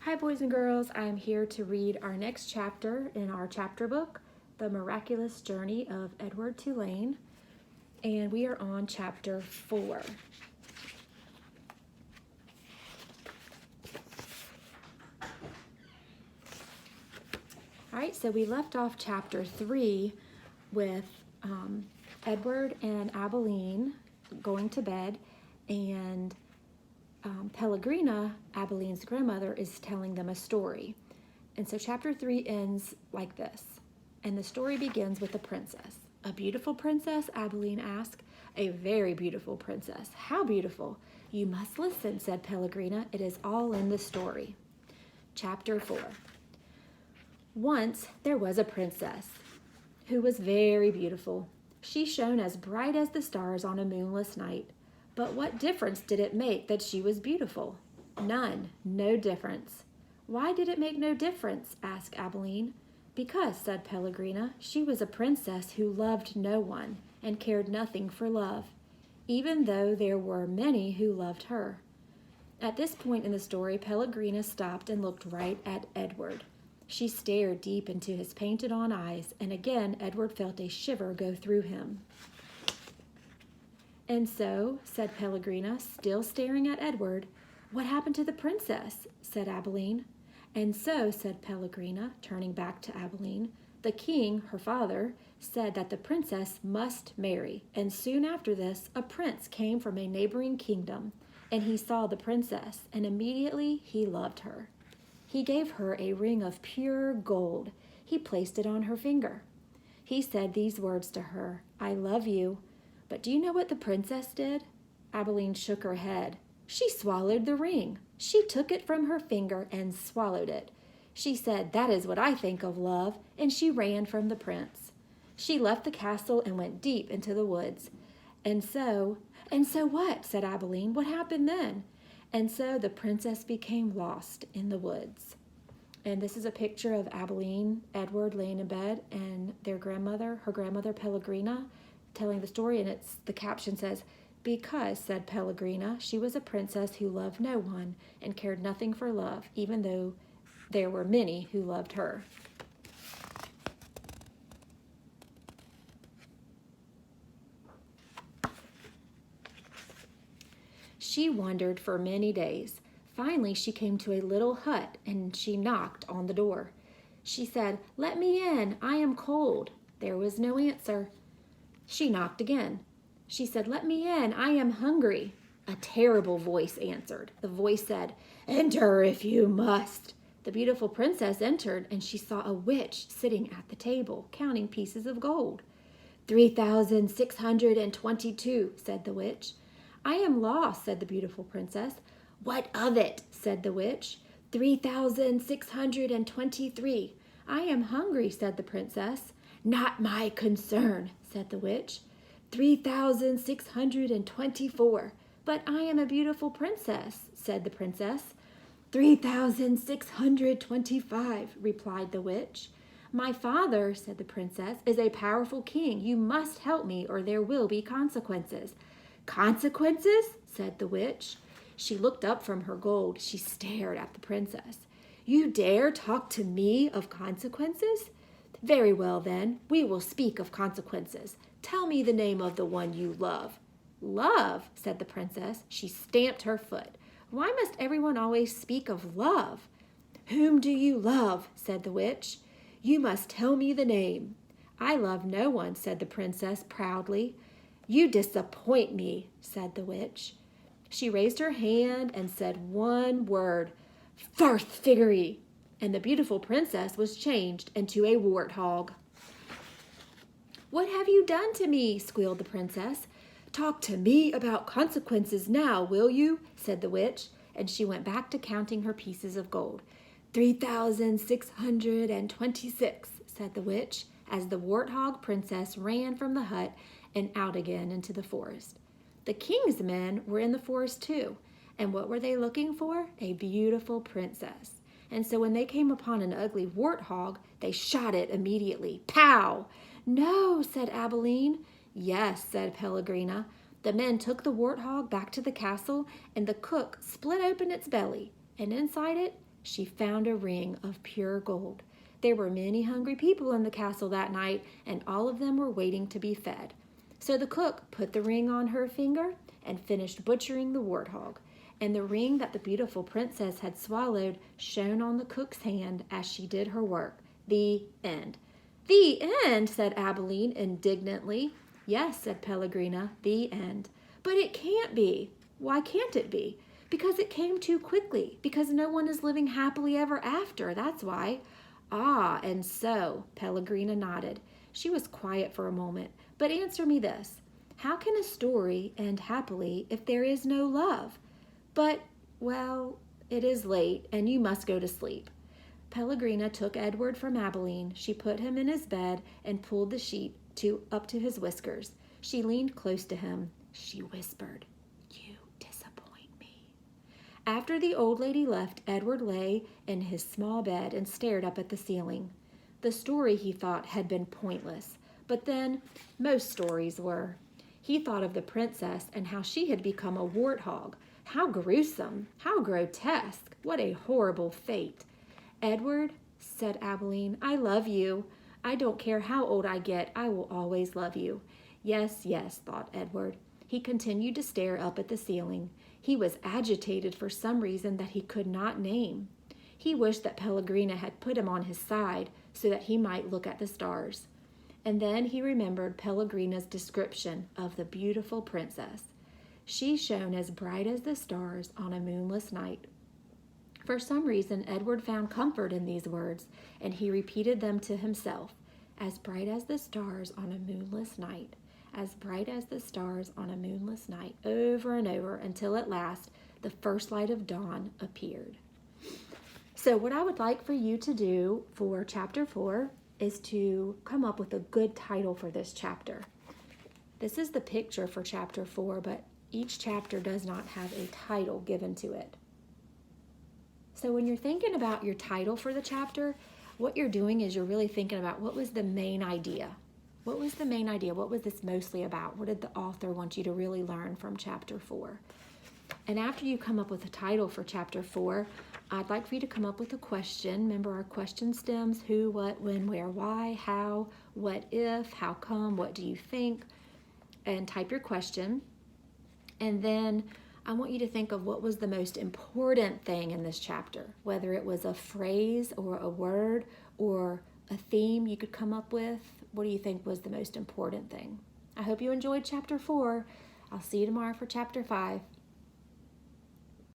Hi boys and girls, I am here to read our next chapter in our chapter book, The Miraculous Journey of Edward Tulane, and we are on chapter 4. Alright, so we left off chapter 3 with Edward and Abilene going to bed, and Pellegrina, Abilene's grandmother, is telling them a story. And so chapter 3 ends like this. And the story begins with a princess. A beautiful princess? Abilene asked. A very beautiful princess. How beautiful? You must listen, said Pellegrina. It is all in the story. Chapter 4. Once there was a princess who was very beautiful. She shone as bright as the stars on a moonless night. But what difference did it make that she was beautiful? None. No difference. Why did it make no difference? Asked Abilene. Because, said Pellegrina, she was a princess who loved no one and cared nothing for love, even though there were many who loved her. At this point in the story, Pellegrina stopped and looked right at Edward. She stared deep into his painted-on eyes, and again Edward felt a shiver go through him. And so, said Pellegrina, still staring at Edward, what happened to the princess? Said Abilene. And so, said Pellegrina, turning back to Abilene, the king, her father, said that the princess must marry, and soon after this a prince came from a neighboring kingdom, and he saw the princess, and immediately he loved her. He gave her a ring of pure gold. He placed it on her finger. He said these words to her, I love you. But do you know what the princess did? Abilene shook her head. She swallowed the ring. She took it from her finger and swallowed it. She said, that is what I think of love, and she ran from the prince. She left the castle and went deep into the woods. And so what? Said Abilene. What happened then? And so the princess became lost in the woods. And this is a picture of Abilene, Edward laying in bed, and their grandmother, her grandmother Pellegrina, telling the story, and the caption says, because, said Pellegrina, she was a princess who loved no one and cared nothing for love, even though there were many who loved her. She wandered for many days. Finally, she came to a little hut, and she knocked on the door. She said, let me in, I am cold. There was no answer. She knocked again. She said, let me in, I am hungry. A terrible voice answered. The voice said, enter if you must. The beautiful princess entered, and she saw a witch sitting at the table, counting pieces of gold. 3,622, said the witch. I am lost, said the beautiful princess. What of it? Said the witch. 3,623. I am hungry, said the princess. Not my concern, said the witch. 3,624. But I am a beautiful princess, said the princess. 3,625, replied the witch. My father, said the princess, is a powerful king. You must help me or there will be consequences. Consequences? Said the witch. She looked up from her gold. She stared at the princess. You dare talk to me of consequences? Very well, then, we will speak of consequences. Tell me the name of the one you love. Love, said the princess. She stamped her foot. Why must everyone always speak of love? Whom do you love? Said the witch. You must tell me the name. I love no one, said the princess proudly. You disappoint me, said the witch. She raised her hand and said one word, Farthfiggery, and the beautiful princess was changed into a warthog. What have you done to me? Squealed the princess. Talk to me about consequences now, will you? Said the witch, and she went back to counting her pieces of gold. 3,626, said the witch, as the warthog princess ran from the hut and out again into the forest. The king's men were in the forest too, and what were they looking for? A beautiful princess. And so when they came upon an ugly warthog, they shot it immediately. Pow! No, said Abilene. Yes, said Pellegrina. The men took the warthog back to the castle, and the cook split open its belly, and inside it she found a ring of pure gold. There were many hungry people in the castle that night, and all of them were waiting to be fed. So the cook put the ring on her finger and finished butchering the warthog. And the ring that the beautiful princess had swallowed shone on the cook's hand as she did her work. The end. The end, said Abilene indignantly. Yes, said Pellegrina, the end. But it can't be. Why can't it be? Because it came too quickly. Because no one is living happily ever after. That's why. Ah, and so, Pellegrina nodded. She was quiet for a moment. But answer me this. How can a story end happily if there is no love? But, well, it is late, and you must go to sleep. Pellegrina took Edward from Abilene. She put him in his bed and pulled the sheet up to his whiskers. She leaned close to him. She whispered, "You disappoint me." After the old lady left, Edward lay in his small bed and stared up at the ceiling. The story, he thought, had been pointless. But then, most stories were. He thought of the princess and how she had become a warthog. How gruesome! How grotesque! What a horrible fate! "Edward," said Abilene, "I love you. I don't care how old I get, I will always love you." Yes, yes, thought Edward. He continued to stare up at the ceiling. He was agitated for some reason that he could not name. He wished that Pellegrina had put him on his side so that he might look at the stars. And then he remembered Pellegrina's description of the beautiful princess. She shone as bright as the stars on a moonless night. For some reason, Edward found comfort in these words, and he repeated them to himself. As bright as the stars on a moonless night, as bright as the stars on a moonless night, over and over, until at last the first light of dawn appeared. So what I would like for you to do for chapter 4 is to come up with a good title for this chapter. This is the picture for chapter 4, but each chapter does not have a title given to it. So when you're thinking about your title for the chapter, what you're doing is you're really thinking about what was the main idea. What was the main idea? What was this mostly about? What did the author want you to really learn from chapter 4? And after you come up with a title for chapter 4, I'd like for you to come up with a question. Remember our question stems: who, what, when, where, why, how, what if, how come, what do you think? And type your question. And then I want you to think of what was the most important thing in this chapter, whether it was a phrase or a word or a theme you could come up with. What do you think was the most important thing? I hope you enjoyed chapter 4. I'll see you tomorrow for chapter 5.